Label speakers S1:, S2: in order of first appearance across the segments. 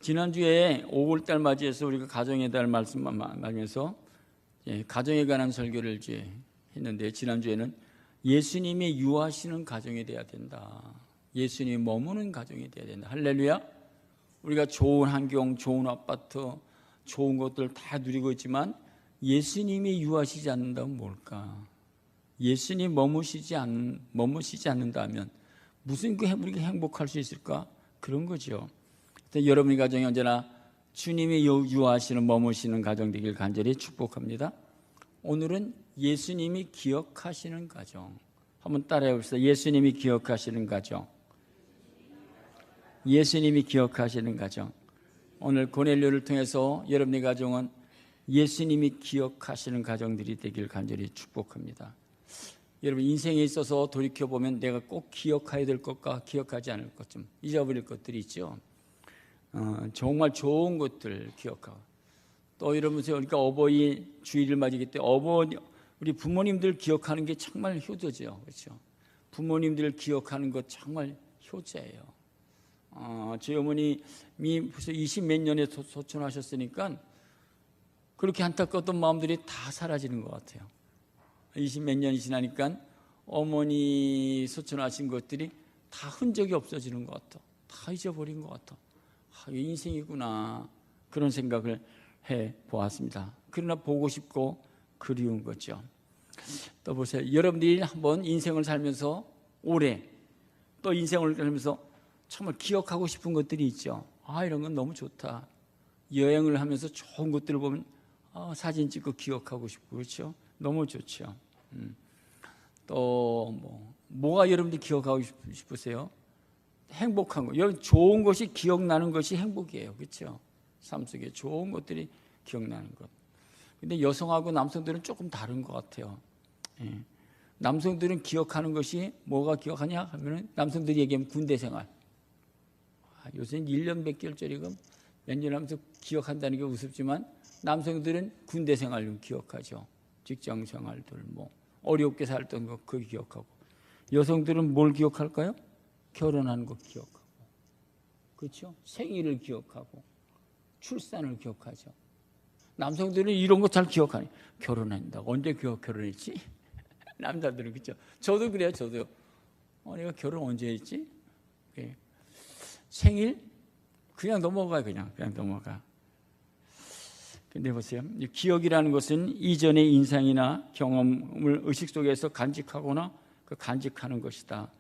S1: 지난주에 5월달 맞이해서 우리가 가정의 달 말씀 말면서 가정에 관한 설교를 이제 했는데, 지난주에는 예수님이 유하시는 가정이 돼야 된다. 예수님이 머무는 가정이 돼야 된다. 할렐루야. 우리가 좋은 환경, 좋은 아파트, 좋은 것들 다 누리고 있지만 예수님이 유하시지 않는다면 뭘까? 예수님 머무시지 않는다면 무슨 우리가 행복할 수 있을까? 그런 거죠. 여러분의 가정이 언제나 주님이 유하시는 머무시는 가정 되길 간절히 축복합니다. 오늘은 예수님이 기억하시는 가정. 한번 따라해 봅시다. 예수님이 기억하시는 가정. 예수님이 기억하시는 가정. 오늘 고넬료를 통해서 여러분의 가정은 예수님이 기억하시는 가정들이 되길 간절히 축복합니다. 여러분, 인생에 있어서 돌이켜보면 내가 꼭 기억해야 될 것과 기억하지 않을 것, 좀 잊어버릴 것들이 있죠. 정말 좋은 것들 기억하고, 또 이러면서 우리가 어버이 주일을 맞이기 때문에 우리 부모님들 기억하는 게 정말 효도죠. 그렇죠? 부모님들 기억하는 것 정말 효자예요. 저희 어머님이 벌써 20몇 년에 소천하셨으니까 그렇게 안타까웠던 마음들이 다 사라지는 것 같아요. 20몇 년이 지나니까 어머니 소천하신 것들이 다 흔적이 없어지는 것 같아. 다 잊어버린 것 같아. 이게 인생이구나, 그런 생각을 해보았습니다. 그러나 보고 싶고 그리운 거죠. 또 보세요. 여러분들이 한번 인생을 살면서 오래, 또 인생을 살면서 정말 기억하고 싶은 것들이 있죠. 이런 건 너무 좋다. 여행을 하면서 좋은 것들을 보면 사진 찍고 기억하고 싶고, 그렇죠? 너무 좋죠. 또 뭐가 여러분들이 기억하고 싶으세요? 행복한 거. 여러분, 좋은 것이 기억나는 것이 행복이에요. 그렇죠? 삶 속에 좋은 것들이 기억나는 것. 근데 여성하고 남성들은 조금 다른 것 같아요. 남성들은 기억하는 것이 뭐가 기억하냐 하면은, 남성들이 얘기하면 군대 생활. 요새는 1년 몇 개월짜리가 몇 년 하면서 기억한다는 게 우습지만, 남성들은 군대 생활을 기억하죠. 직장 생활들, 어렵게 살던 거 그거 기억하고. 여성들은 뭘 기억할까요? 결혼한 거 기억하고, 그렇죠? 생일을 기억하고, 출산을 기억하죠. 남성들은 이런 거 잘 기억하니, 결혼한다고. 언제 결혼했지? 남자들은, 그렇죠? 저도 그래요. 저도요. 내가 결혼 언제 했지? 생일? 그냥 넘어가요. 그냥 넘어가. 근데 보세요. 기억이라는 것은 이전의 인상이나 경험을 의식 속에서 간직하거나 간직하는 것이다.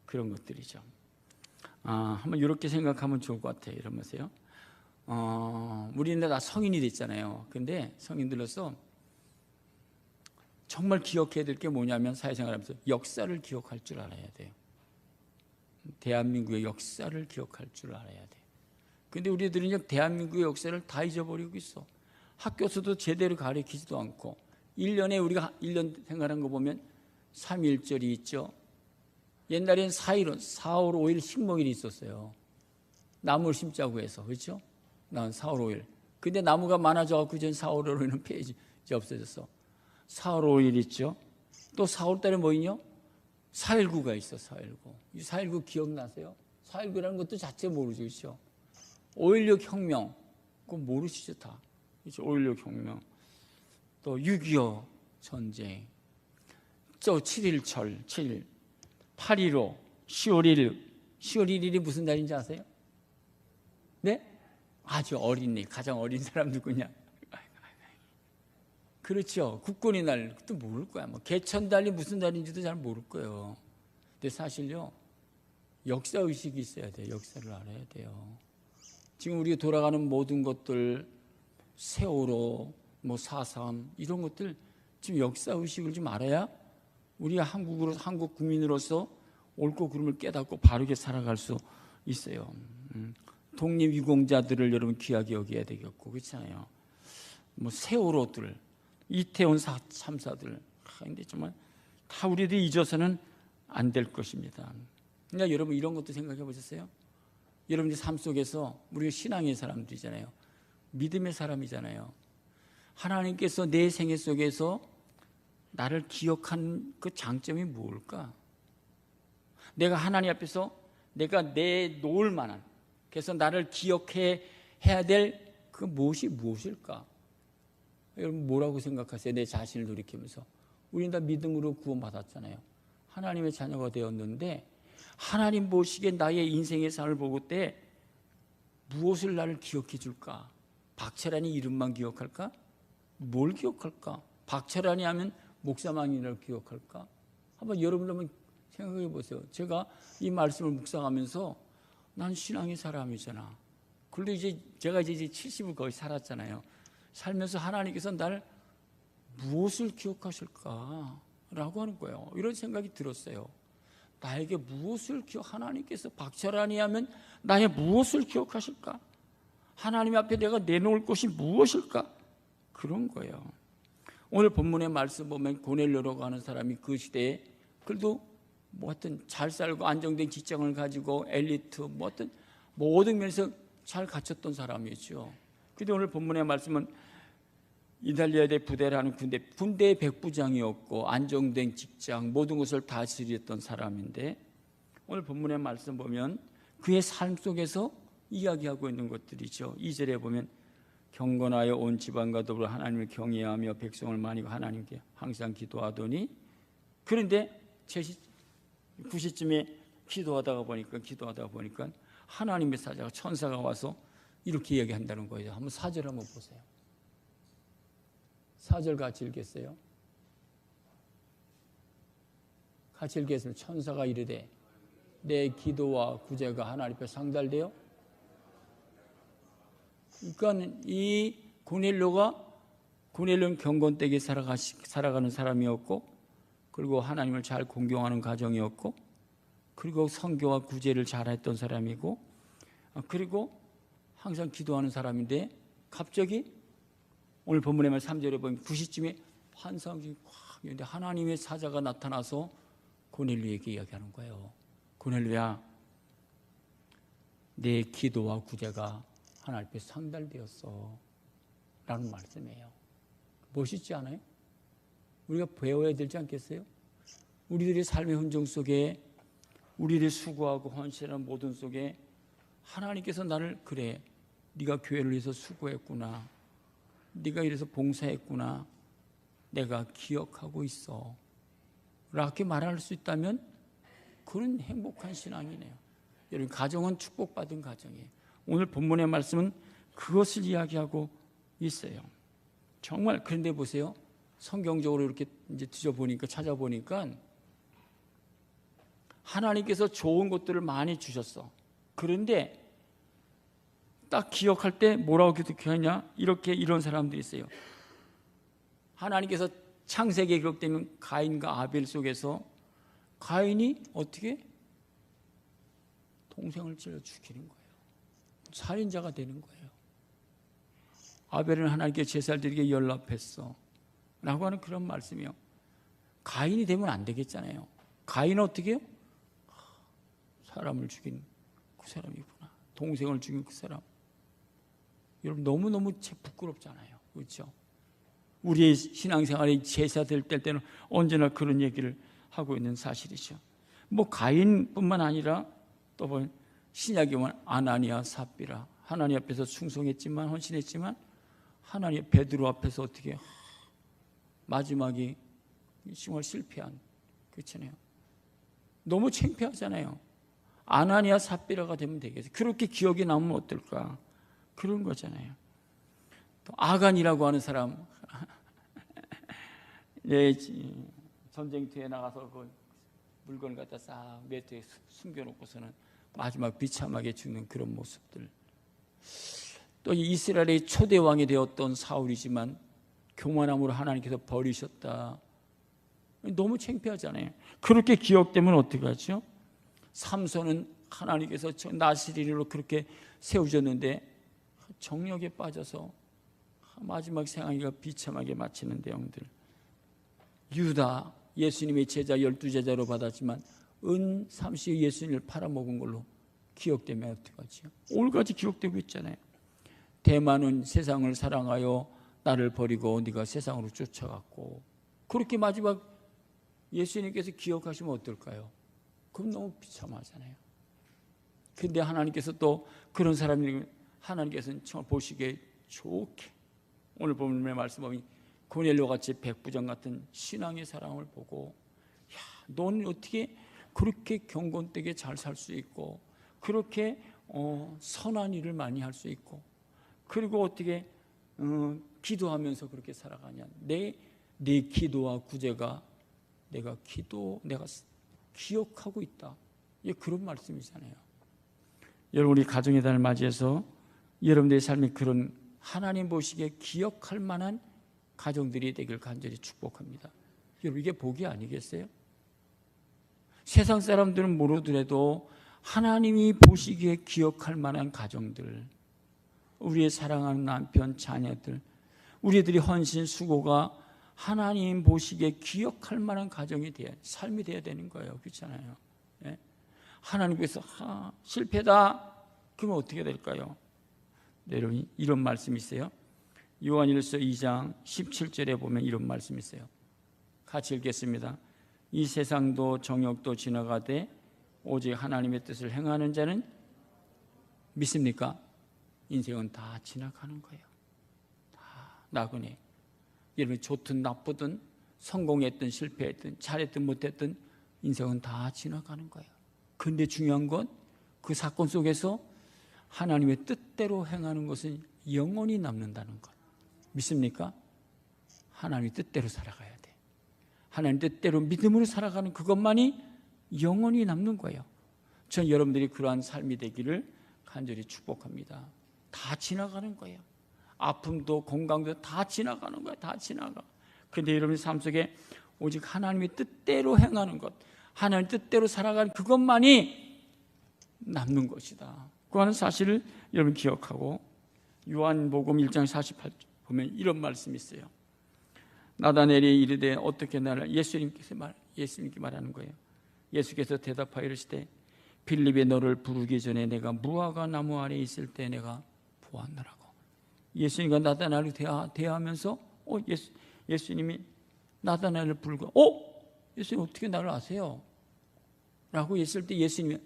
S1: 그런 것들이죠. 한번 이렇게 생각하면 좋을 것 같아요. 이러면서요. 우리는 다 성인이 됐잖아요. 근데 성인들로서 정말 기억해야 될 게 뭐냐면, 사회생활하면서 역사를 기억할 줄 알아야 돼요. 대한민국의 역사를 기억할 줄 알아야 돼요. 근데 우리들은 이제 대한민국의 역사를 다 잊어버리고 있어. 학교에서도 제대로 가르치지도 않고, 1년에 우리가 1년 생활한 거 보면 3.1절이 있죠. 옛날엔 4.1, 4월 5일 식목일이 있었어요. 나무를 심자고 해서, 그렇죠? 난 4월 5일. 근데 나무가 많아져갖고 이제 4월 5일은 페이지 없어졌어. 4월 5일 있죠. 또 4월 달에 뭐 있냐? 4.19가 있어. 4.19. 이 4.19 기억나세요? 4.19라는 것도 자체 모르죠, 그렇죠? 5.16 혁명, 그거 모르시죠, 다. 그렇죠? 5.16 혁명. 또 6.25 전쟁. 또 7.1철, 7.1. 8.15, 10월 1일. 10월 1일이 무슨 달인지 아세요? 네? 아주 어린이, 가장 어린 사람 누구냐? 그렇죠. 국군의 날, 그것도 모를 거야. 개천달이 무슨 달인지도 잘 모를 거예요. 근데 사실요, 역사의식이 있어야 돼요. 역사를 알아야 돼요. 지금 우리가 돌아가는 모든 것들, 세월호, 4.3, 이런 것들, 지금 역사의식을 좀 알아야 우리가 한국 국민으로서 옳고 그름을 깨닫고 바르게 살아갈 수 있어요. 독립유공자들을 여러분 귀하게 여겨야 되겠고, 그렇잖아요. 세월호들, 이태원 참사들. 근데 정말 다 우리들이 잊어서는 안 될 것입니다. 그러니까 여러분, 이런 것도 생각해 보셨어요? 여러분들 삶 속에서 우리가 신앙의 사람들이잖아요. 믿음의 사람이잖아요. 하나님께서 내 생애 속에서 나를 기억한 그 장점이 뭘까? 내가 하나님 앞에서 내가 내놓을 만한, 그래서 나를 기억해 해야 될 그 무엇이 무엇일까? 여러분 뭐라고 생각하세요? 내 자신을 돌이키면서. 우리는 다 믿음으로 구원받았잖아요. 하나님의 자녀가 되었는데 하나님 보시기에 나의 인생의 삶을 보고 때 무엇을 나를 기억해 줄까? 박철환이 이름만 기억할까? 뭘 기억할까? 박철환이 하면 목사만이라고 기억할까? 한번 여러분 한번 생각해 보세요. 제가 이 말씀을 묵상하면서 난 신앙의 사람이잖아. 그런데 제가 이제 70을 거의 살았잖아요. 살면서 하나님께서 날 무엇을 기억하실까? 라고 하는 거예요. 이런 생각이 들었어요. 나에게 무엇을 하나님께서 박철환이 하면 나의 무엇을 기억하실까? 하나님 앞에 내가 내놓을 것이 무엇일까? 그런 거예요. 오늘 본문의 말씀 보면 고넬료라고 하는 사람이 그 시대에 그래도 뭐 하여튼 잘 살고 안정된 직장을 가지고 엘리트 뭐 하여튼 모든 면에서 잘 갖췄던 사람이죠. 그런데 오늘 본문의 말씀은 이달리아대 부대라는 군대의 백부장이었고 안정된 직장 모든 것을 다스렸던 사람인데 오늘 본문의 말씀 보면 그의 삶 속에서 이야기하고 있는 것들이죠. 2절에 보면 경건하여 온 집안과 더불어 하나님을 경외하며 백성을 많이 하나님께 항상 기도하더니 그런데 9시쯤에 기도하다가 보니까 하나님의 사자가 천사가 와서 이렇게 이야기한다는 거예요. 한번 4절 한번 보세요. 4절 같이 읽겠어요? 같이 읽겠습니다. 천사가 이르되 내 기도와 구제가 하나님 앞에 상달되어 그러니까 이 고넬료는 경건되게 살아가는 사람이었고 그리고 하나님을 잘 공경하는 가정이었고 그리고 선교와 구제를 잘했던 사람이고 그리고 항상 기도하는 사람인데 갑자기 오늘 본문의 말 3절에 보면 9시쯤에 환상이 확 있는데 하나님의 사자가 나타나서 고넬료에게 이야기하는 거예요. 고넬료야, 내 기도와 구제가 하나님 앞에 상달되었어 라는 말씀이에요. 멋있지 않아요? 우리가 배워야 되지 않겠어요? 우리들의 삶의 흔적 속에 우리들의 수고하고 헌신하는 모든 속에 하나님께서 나를 그래 네가 교회를 위해서 수고했구나 네가 이래서 봉사했구나 내가 기억하고 있어 라고 말할 수 있다면 그런 행복한 신앙이네요. 여러분 가정은 축복받은 가정이에요. 오늘 본문의 말씀은 그것을 이야기하고 있어요. 정말 그런데 보세요. 성경적으로 이렇게 이제 찾아보니까 하나님께서 좋은 것들을 많이 주셨어. 그런데 딱 기억할 때 뭐라고 기억하냐? 이런 사람들이 있어요. 하나님께서 창세기에 기록되는 가인과 아벨 속에서 가인이 어떻게 동생을 찔러 죽이는 거예요. 살인자가 되는 거예요. 아벨은 하나님께 제사를 드리게 연락했어 라고 하는 그런 말씀이요. 가인이 되면 안 되겠잖아요. 가인은 어떻게 해요? 사람을 죽인 그 사람이구나. 동생을 죽인 그 사람. 여러분 너무너무 부끄럽잖아요. 그렇죠? 우리의 신앙생활이 제사 될 때는 언제나 그런 얘기를 하고 있는 사실이죠. 뭐 가인뿐만 아니라 또 보면 신약에 보면 아나니아 삽비라 하나님 앞에서 충성했지만 헌신했지만 하나님 베드로 앞에서 어떻게 마지막에 정말 실패한 그렇잖아요. 너무 창피하잖아요. 아나니아 삽비라가 되면 되겠어요. 그렇게 기억이 남으면 어떨까? 그런 거잖아요. 또 아간이라고 하는 사람 전쟁터에 나가서 그 물건을 갖다 싹 매트에 숨겨놓고서는 마지막 비참하게 죽는 그런 모습들. 또 이스라엘의 초대 왕이 되었던 사울이지만 교만함으로 하나님께서 버리셨다. 너무 창피하잖아요. 그렇게 기억되면 어떻게 하죠? 삼손은 하나님께서 나시린으로 그렇게 세우셨는데 정력에 빠져서 마지막 생애가 비참하게 마치는 내용들. 유다 예수님의 제자 12제자로 받았지만 은 30의 예수님을 팔아먹은 걸로 기억되면 어떡하지? 오늘까지 기억되고 있잖아요. 대만은 세상을 사랑하여 나를 버리고 네가 세상으로 쫓아갔고 그렇게 마지막 예수님께서 기억하시면 어떨까요? 그럼 너무 비참하잖아요. 근데 하나님께서 또 그런 사람이 하나님께서는 정말 보시기에 좋게 오늘 본문의 말씀 보면 고넬료 같이 백부장 같은 신앙의 사람을 보고 야, 너는 어떻게 그렇게 경건되게 잘 살 수 있고 그렇게 선한 일을 많이 할 수 있고 그리고 어떻게 기도하면서 그렇게 살아가냐. 내 기도와 구제가 내가 기억하고 있다. 예, 그런 말씀이잖아요. 여러분 우리 가정의 달을 맞이해서 여러분들의 삶이 그런 하나님 보시기에 기억할 만한 가정들이 되길 간절히 축복합니다. 여러분 이게 복이 아니겠어요? 세상 사람들은 모르더라도 하나님이 보시기에 기억할 만한 가정들, 우리의 사랑하는 남편, 자녀들, 우리들이 헌신, 수고가 하나님 보시기에 기억할 만한 가정이 돼야, 삶이 돼야 되는 거예요. 그렇잖아요. 예? 하나님께서 실패다. 그러면 어떻게 될까요? 네, 여러분 이런 말씀이 있어요. 요한일서 2장 17절에 보면 이런 말씀이 있어요. 같이 읽겠습니다. 이 세상도 정욕도 지나가되 오직 하나님의 뜻을 행하는 자는 믿습니까? 인생은 다 지나가는 거예요. 다 나그네. 여러분 좋든 나쁘든 성공했든 실패했든 잘했든 못했든 인생은 다 지나가는 거예요. 그런데 중요한 건 그 사건 속에서 하나님의 뜻대로 행하는 것은 영원히 남는다는 것. 믿습니까? 하나님의 뜻대로 살아가야 돼. 하나님 뜻대로 믿음으로 살아가는 그것만이 영원히 남는 거예요. 전 여러분들이 그러한 삶이 되기를 간절히 축복합니다. 다 지나가는 거예요. 아픔도 건강도 다 지나가는 거예요. 다 지나가. 그런데 여러분의 삶 속에 오직 하나님의 뜻대로 행하는 것, 하나님 뜻대로 살아가는 그것만이 남는 것이다. 그 하는 사실을 여러분 기억하고 요한복음 1장 48절 보면 이런 말씀이 있어요. 나다넬이 이르되 어떻게 나를 예수님께 말하는 거예요. 예수께서 대답하여 이르시되 빌립이 너를 부르기 전에 내가 무화과 나무 아래 있을 때 내가 보았노라고. 예수님과 나다넬을 대하면서 예수님이 나다넬을 부르고 예수님 어떻게 나를 아세요? 라고 했을 때 예수님이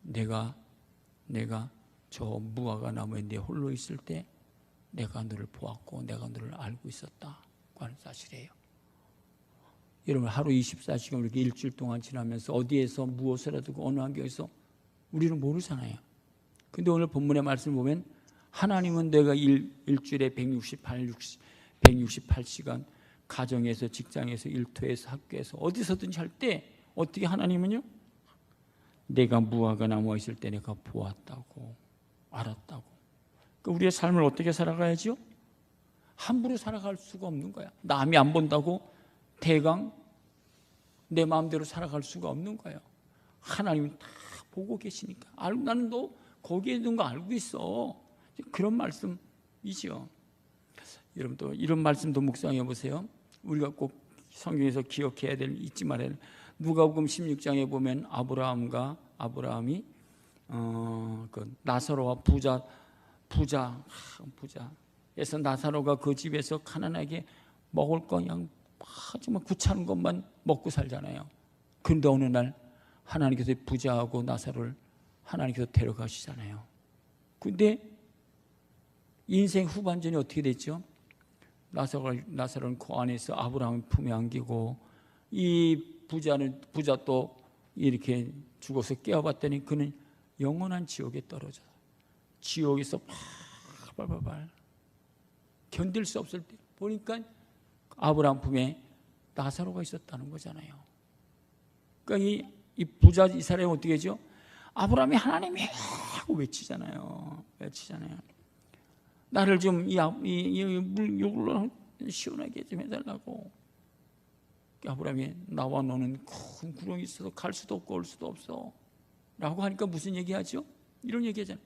S1: 내가 저 무화과 나무에 네 홀로 있을 때 내가 너를 보았고 내가 너를 알고 있었다고 하는 사실이에요. 여러분 하루 24시간 이렇게 일주일 동안 지나면서 어디에서 무엇을 해두고 어느 환경에서 우리는 모르잖아요. 근데 오늘 본문의 말씀을 보면 하나님은 내가 일주일에 168시간 가정에서 직장에서 일터에서 학교에서 어디서든지 할 때 어떻게 하나님은요? 내가 무화과 나무에 있을 때 내가 보았다고 알았다고. 그러니까 우리의 삶을 어떻게 살아가야죠? 함부로 살아갈 수가 없는 거야. 남이 안 본다고 대강 내 마음대로 살아갈 수가 없는 거예요. 하나님은 다 보고 계시니까. 나는 너 거기에 있는 거 알고 있어. 그런 말씀이죠. 여러분도 이런 말씀도 묵상해 보세요. 우리가 꼭 성경에서 기억해야 될, 잊지 말아야 될. 누가복음 16장에 보면 아브라함이 그 나사로와 부자에서 나사로가 그 집에서 가난하게 먹을 거 그냥 정말 구차한 것만 먹고 살잖아요. 그런데 어느 날 하나님께서 부자하고 나사로를 하나님께서 데려가시잖아요. 그런데 인생 후반전이 어떻게 됐죠? 나사로는 그 안에서 아브라함의 품에 안기고 이 부자 또 이렇게 죽어서 깨어봤더니 그는 영원한 지옥에 떨어져 지옥에서 발발발 견딜 수 없을 때 보니까 아브라함 품에 나사로가 있었다는 거잖아요. 그러니까 이 부자 이 사람이 어떻게 하죠? 아브라함이 하나님이 하고 외치잖아요. 나를 좀 물로 시원하게 좀 해달라고. 아브라함이 나와 너는 큰 구렁이 있어서 갈 수도 없고 올 수도 없어 라고 하니까 무슨 얘기하죠? 이런 얘기하잖아요.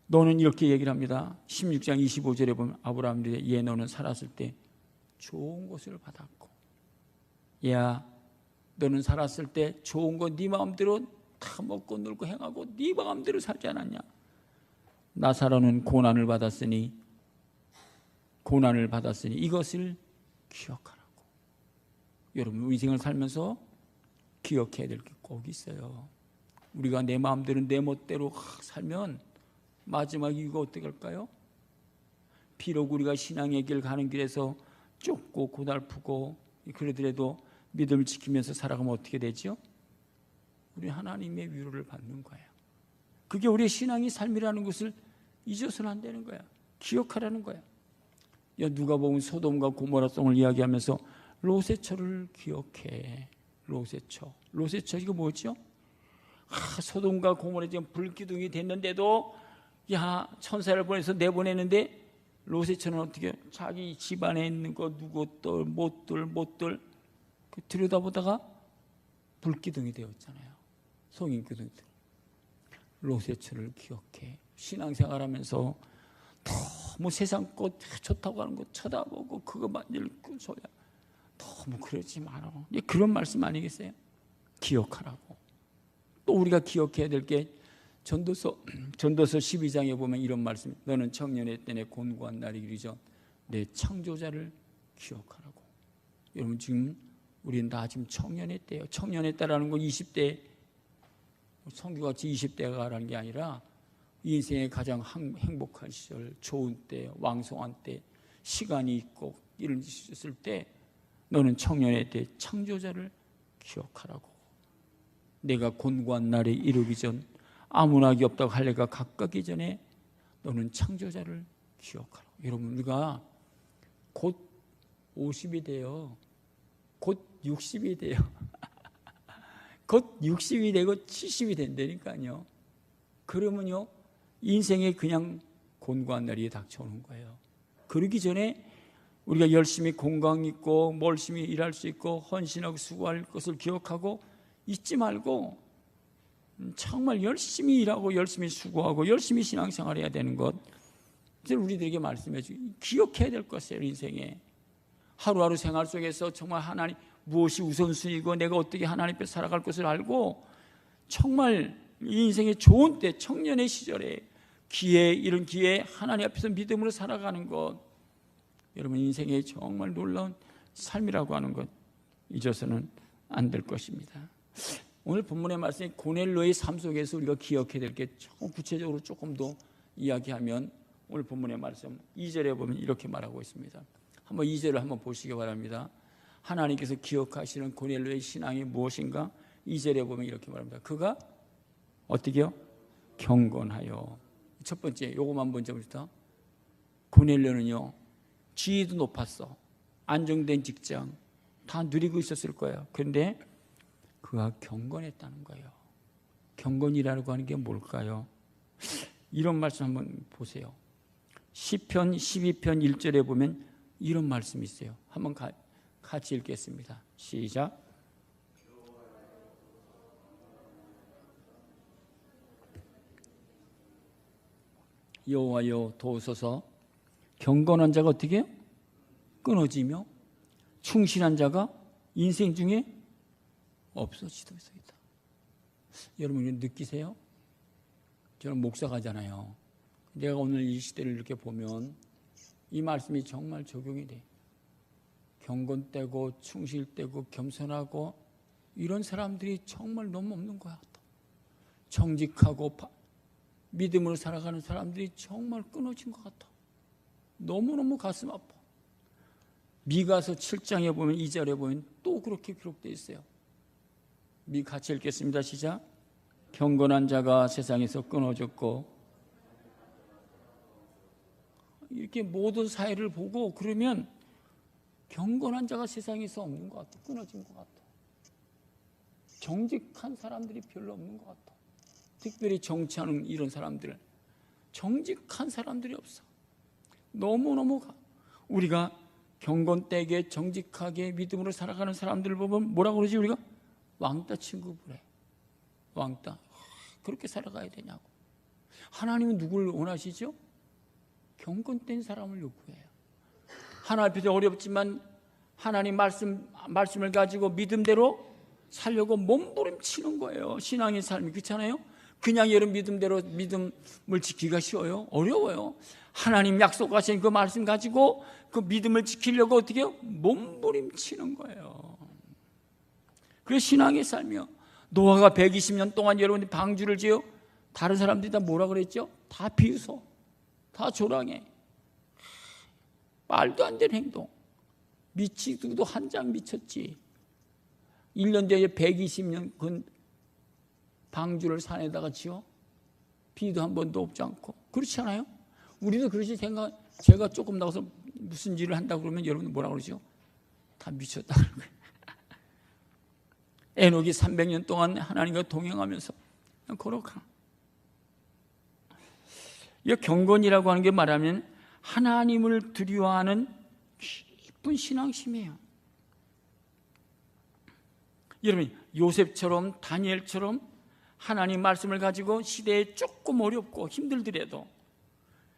S1: 너는 이렇게 얘기를 합니다. 16장 25절에 보면 아브라함이 너는 살았을 때 좋은 것을 받았고 야 너는 살았을 때 좋은 거 네 마음대로 다 먹고 놀고 행하고 네 마음대로 살지 않았냐. 나사로는 고난을 받았으니 이것을 기억하라고. 여러분 인생을 살면서 기억해야 될 게 꼭 있어요. 우리가 내 마음대로 내 멋대로 살면 마지막에 이거 어떻게 할까요? 비록 우리가 신앙의 길 가는 길에서 좁고 고달프고 그러더라도 믿음을 지키면서 살아가면 어떻게 되죠? 우리 하나님의 위로를 받는 거예요. 그게 우리의 신앙의 삶이라는 것을 잊어서는 안 되는 거야. 기억하라는 거야. 누가복음 소돔과 고모라성을 이야기하면서 롯의 기억해. 롯의 이거 뭐죠? 소돔과 고모라 지금 불기둥이 됐는데도 천사를 보내서 내보내는데 롯의 처는 어떻게 자기 집안에 있는 거 누구 못들 들여다보다가 불기둥이 되었잖아요. 성인기둥이. 롯의 처를 기억해. 신앙생활하면서 너무 세상 것 좋다고 하는 거 쳐다보고 그거 만질 그 소리야. 너무 그러지 마라. 그런 말씀 아니겠어요? 기억하라고. 또 우리가 기억해야 될 게 전도서 12장에 보면 이런 말씀. 너는 청년의 때 내 곤고한 날이 이르죠. 내 창조자를 기억하라고. 여러분 지금 우리는 다 지금 청년의 때예요. 청년의 때라는 건 20대 성규같이 20대가라는 게 아니라 인생의 가장 행복한 시절, 좋은 때, 왕성한 때, 시간이 있고 이런 있을 때 너는 청년의 때 창조자를 기억하라고. 내가 곤고한 날에 이르기 전 아무 낙이 없다고 할 내가 가깝기 전에 너는 창조자를 기억하라고. 여러분 우리가 곧 50이 돼요. 곧 60이 돼요. 곧 60이 되고 70이 된다니까요. 그러면요 인생에 그냥 곤고한 날이 닥쳐오는 거예요. 그러기 전에 우리가 열심히 건강 있고 열심히 일할 수 있고 헌신하고 수고할 것을 기억하고 잊지 말고 정말 열심히 일하고 열심히 수고하고 열심히 신앙생활해야 되는 것 우리들에게 말씀해 주고 기억해야 될 것이에요. 인생에 하루하루 생활 속에서 정말 하나님 무엇이 우선순위고 내가 어떻게 하나님 앞에 살아갈 것을 알고 정말 이 인생의 좋은 때 청년의 시절에 이런 기회에 하나님 앞에서 믿음으로 살아가는 것 여러분 인생의 정말 놀라운 삶이라고 하는 것 잊어서는 안 될 것입니다. 오늘 본문의 말씀이 고넬료의 삶 속에서 우리가 기억해야 될 게 조금 구체적으로 조금 더 이야기하면 오늘 본문의 말씀 2절에 보면 이렇게 말하고 있습니다. 한번 2절을 한번 보시기 바랍니다. 하나님께서 기억하시는 고넬료의 신앙이 무엇인가? 2절에 보면 이렇게 말합니다. 그가 어떻게요? 경건하여. 첫 번째 요거만 먼저 봅시다. 고넬료는요 지위도 높았어. 안정된 직장 다 누리고 있었을 거예요. 그런데 그가 경건했다는 거예요. 경건이라고 하는 게 뭘까요? 이런 말씀 한번 보세요. 시편 12편 1절에 보면 이런 말씀이 있어요. 한번 같이 읽겠습니다. 시작. 여호와여 도우소서. 경건한 자가 어떻게 해요? 끊어지며 충실한 자가 인생 중에 없어지고 있습니다. 여러분 느끼세요? 저는 목사가잖아요. 내가 오늘 이 시대를 이렇게 보면 이 말씀이 정말 적용이 돼. 경건되고 충실되고 겸손하고 이런 사람들이 정말 너무 없는 것 같아. 정직하고 믿음으로 살아가는 사람들이 정말 끊어진 것 같아. 너무너무 가슴 아파. 미가서 7장에 보면 2절에 보면 또 그렇게 기록되어 있어요. 같이 읽겠습니다. 시작. 경건한 자가 세상에서 끊어졌고 이렇게 모든 사회를 보고 그러면 경건한 자가 세상에서 없는 것 같아. 끊어진 것 같아. 정직한 사람들이 별로 없는 것 같아. 특별히 정치하는 이런 사람들 정직한 사람들이 없어. 너무너무 우리가 경건되게 정직하게 믿음으로 살아가는 사람들을 보면 뭐라고 그러지? 우리가 왕따 친구부래. 왕따. 그렇게 살아가야 되냐고. 하나님은 누구를 원하시죠? 경건된 사람을 요구해요. 하나님 앞에서 어렵지만 하나님 말씀을 가지고 믿음대로 살려고 몸부림치는 거예요. 신앙의 삶이 그렇잖아요. 그냥 여러분 믿음대로 믿음을 지키기가 쉬워요? 어려워요. 하나님 약속하신 그 말씀 가지고 그 믿음을 지키려고 어떻게 해요? 몸부림치는 거예요. 그게 신앙의 삶이요. 노아가 120년 동안 여러분이 방주를 지어 다른 사람들이 다 뭐라 그랬죠? 다 비웃어, 다 조랑해. 말도 안 되는 행동. 미치기도 한장 미쳤지. 1년 뒤에 120년 근 방주를 산에다가 지어 비도 한 번도 없지 않고. 그렇지 않아요? 우리도 그렇지 생각. 제가 조금 나가서 무슨 일을 한다고 그러면 여러분 뭐라 그러죠? 다 미쳤다 그러는 거예요. 에녹이 300년 동안 하나님과 동행하면서 그냥 걸어가. 이 경건이라고 하는 게 말하면 하나님을 두려워하는 깊은 신앙심이에요. 여러분, 요셉처럼 다니엘처럼 하나님 말씀을 가지고 시대에 조금 어렵고 힘들더라도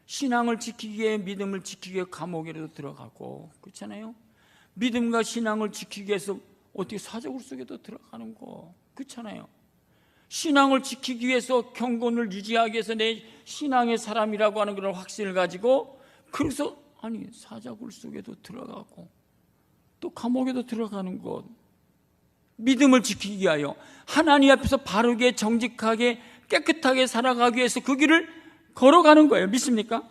S1: 신앙을 지키기 위해, 믿음을 지키기 위해 감옥에라도 들어가고, 그렇잖아요. 믿음과 신앙을 지키기 위해서 어떻게 사자굴 속에도 들어가는 거, 그렇잖아요. 신앙을 지키기 위해서, 경건을 유지하기 위해서 내 신앙의 사람이라고 하는 그런 확신을 가지고, 그래서 아니 사자굴 속에도 들어가고 또 감옥에도 들어가는 것, 믿음을 지키기 위하여 하나님 앞에서 바르게 정직하게 깨끗하게 살아가기 위해서 그 길을 걸어가는 거예요. 믿습니까?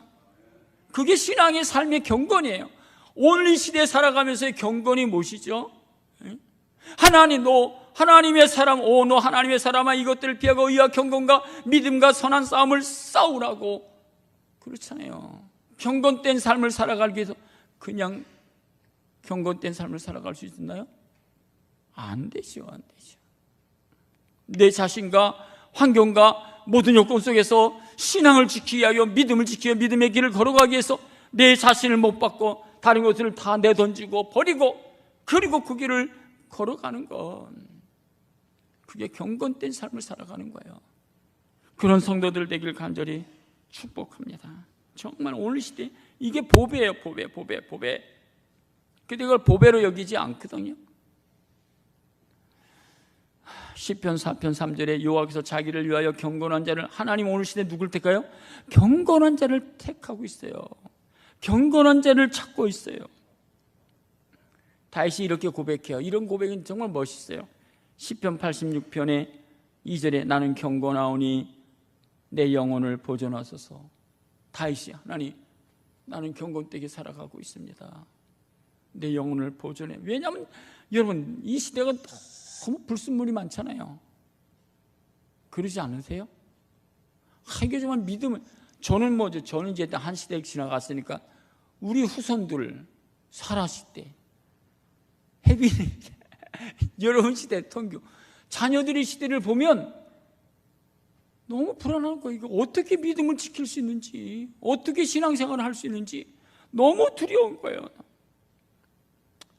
S1: 그게 신앙의 삶의 경건이에요. 오늘 이 시대에 살아가면서의 경건이 무엇이죠? 하나님, 너 하나님의 사람, 너 하나님의 사람아, 이것들을 피하고 의와 경건과 믿음과 선한 싸움을 싸우라고. 그렇잖아요. 경건된 삶을 살아가기 위해서 그냥 경건된 삶을 살아갈 수 있나요? 안 되죠, 안 되죠. 내 자신과 환경과 모든 요건 속에서 신앙을 지키기 위하여, 믿음을 지키기 위해 믿음의 길을 걸어가기 위해서 내 자신을 못 받고 다른 것들을 다 내던지고 버리고, 그리고 그 길을 걸어가는 건, 그게 경건된 삶을 살아가는 거예요. 그런 성도들 되길 간절히 축복합니다. 정말 오늘 시대 이게 보배예요. 보배. 근데 이걸 보배로 여기지 않거든요. 시편 4편 3절에 여호와께서 자기를 위하여 경건한 자를, 하나님 오늘 시대에 누굴 택해요? 경건한 자를 택하고 있어요. 경건한 자를 찾고 있어요. 다윗이 이렇게 고백해요. 이런 고백은 정말 멋있어요. 시편 86편의 2절에 나는 경건하오니 내 영혼을 보존하소서. 다윗이, 하나님 나는 경건되게 살아가고 있습니다. 내 영혼을 보존해. 왜냐하면 여러분 이 시대가 너무 불순물이 많잖아요. 그러지 않으세요? 이게 정말 믿음을, 저는 이제 한 시대 지나갔으니까 우리 후손들 살아실 때 해빈 여러분 시대 통교 자녀들의 시대를 보면 너무 불안한 거예요. 이거 어떻게 믿음을 지킬 수 있는지, 어떻게 신앙생활을 할 수 있는지 너무 두려운 거예요.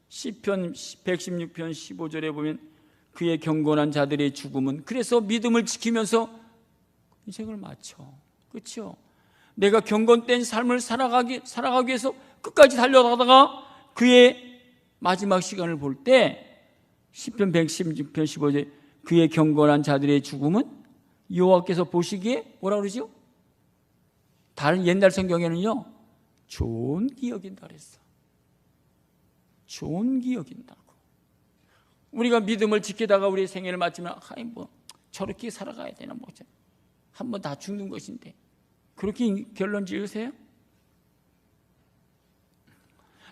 S1: 시편 116편 15절에 보면 그의 경건한 자들의 죽음은, 그래서 믿음을 지키면서 인생을 마쳐. 그렇죠? 내가 경건된 삶을 살아가기 위해서 끝까지 달려가다가 그의 마지막 시간을 볼 때 시편 116편 15절에 그의 경건한 자들의 죽음은 여호와께서 보시기에 뭐라 그러죠? 다른 옛날 성경에는요, 존귀 여긴다 그랬어. 존귀 여긴다고. 우리가 믿음을 지키다가 우리 생애를 마치면 저렇게 살아가야 되나, 한 번 다 죽는 것인데 그렇게 결론 지으세요?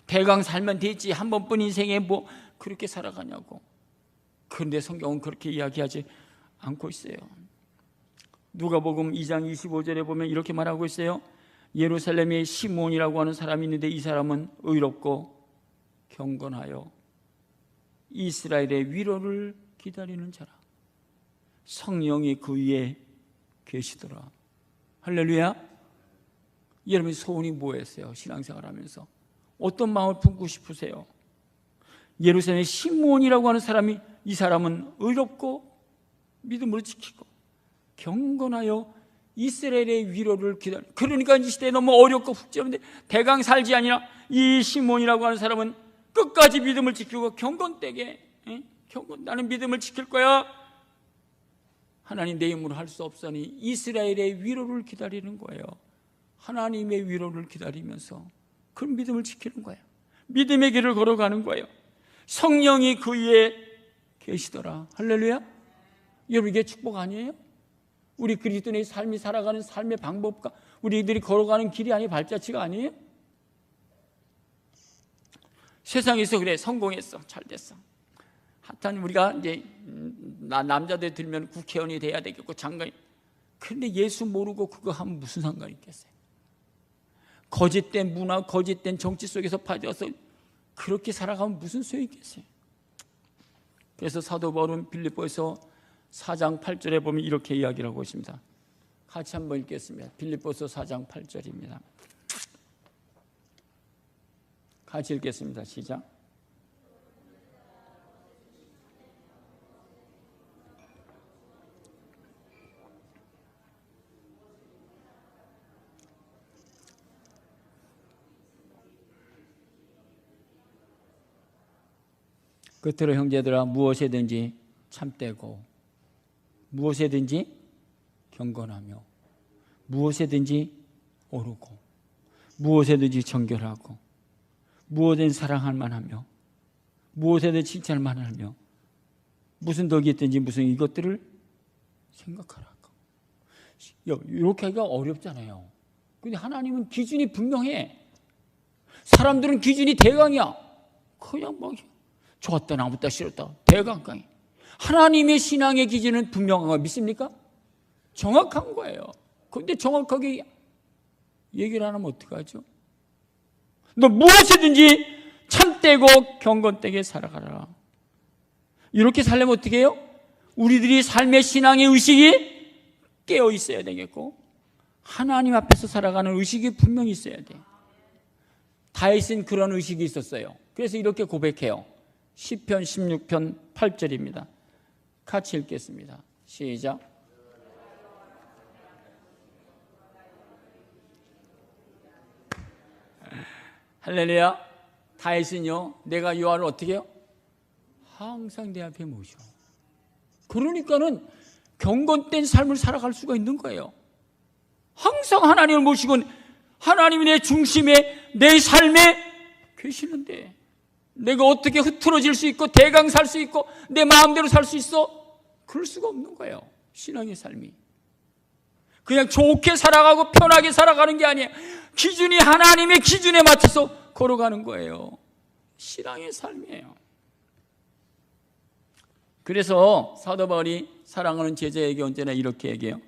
S1: 대강 살면 되지, 한 번뿐 인생에 그렇게 살아가냐고. 그런데 성경은 그렇게 이야기하지 않고 있어요. 누가복음 2장 25절에 보면 이렇게 말하고 있어요. 예루살렘에 시몬이라고 하는 사람이 있는데 이 사람은 의롭고 경건하여 이스라엘의 위로를 기다리는 자라. 성령이 그 위에 계시더라. 할렐루야. 여러분 소원이 뭐였어요? 신앙생활 하면서 어떤 마음을 품고 싶으세요? 예루살렘의 시몬이라고 하는 사람이, 이 사람은 의롭고 믿음으로 지키고 경건하여 이스라엘의 위로를 기다려. 그러니까 이 시대에 너무 어렵고 복잡한데 대강 살지 아니라 이 시몬이라고 하는 사람은 끝까지 믿음을 지키고 경건되게, 나는 믿음을 지킬 거야. 하나님 내 힘으로 할 수 없으니 이스라엘의 위로를 기다리는 거예요. 하나님의 위로를 기다리면서 그 믿음을 지키는 거예요. 믿음의 길을 걸어가는 거예요. 성령이 그 위에 계시더라. 할렐루야. 여러분, 이게 축복 아니에요? 우리 그리스도인의 삶이 살아가는 삶의 방법과 우리들이 걸어가는 길이 아니에요? 발자취가 아니에요? 세상에서 그래, 성공했어, 잘 됐어. 하여튼 우리가 이제 남자들 들면 국회의원이 돼야 되겠고 장관이. 그런데 예수 모르고 그거 하면 무슨 상관이 있겠어요? 거짓된 문화, 거짓된 정치 속에서 빠져서 그렇게 살아가면 무슨 소용이 있겠어요? 그래서 사도 바울은 빌립보에서 4장 8절에 보면 이렇게 이야기를 하고 있습니다. 같이 한번 읽겠습니다. 빌립보서 4장 8절입니다. 같이 읽겠습니다. 시작. 끝으로 형제들아, 무엇에든지 참되고 무엇에든지 경건하며 무엇에든지 옳고 무엇에든지 정결하고 무엇에든지 사랑할 만하며 무엇에든지 칭찬할 만하며 무슨 덕이 있든지 무슨 이것들을 생각하라고. 이렇게 하기가 어렵잖아요. 근데 하나님은 기준이 분명해. 사람들은 기준이 대강이야. 그냥 막 좋았다 나쁘다 싫었다 대강강이. 하나님의 신앙의 기준은 분명한 거 믿습니까? 정확한 거예요. 그런데 정확하게 얘기를 안 하면 어떡하죠? 너 무엇이든지 참되고 경건되게 살아가라. 이렇게 살려면 어떻게 해요? 우리들이 삶의 신앙의 의식이 깨어 있어야 되겠고 하나님 앞에서 살아가는 의식이 분명히 있어야 돼. 다윗은 그런 의식이 있었어요. 그래서 이렇게 고백해요. 시편 16편 8절입니다. 같이 읽겠습니다. 시작. 할렐루야. 다윗은요, 내가 여호와를 어떻게 해요? 항상 내 앞에 모셔. 그러니까는 경건된 삶을 살아갈 수가 있는 거예요. 항상 하나님을 모시고 하나님이 내 중심에 내 삶에 계시는데 내가 어떻게 흐트러질 수 있고 대강 살 수 있고 내 마음대로 살 수 있어? 그럴 수가 없는 거예요. 신앙의 삶이 그냥 좋게 살아가고 편하게 살아가는 게 아니에요. 기준이 하나님의 기준에 맞춰서 걸어가는 거예요. 신앙의 삶이에요. 그래서 사도 바울이 사랑하는 제자에게 언제나 이렇게 얘기해요.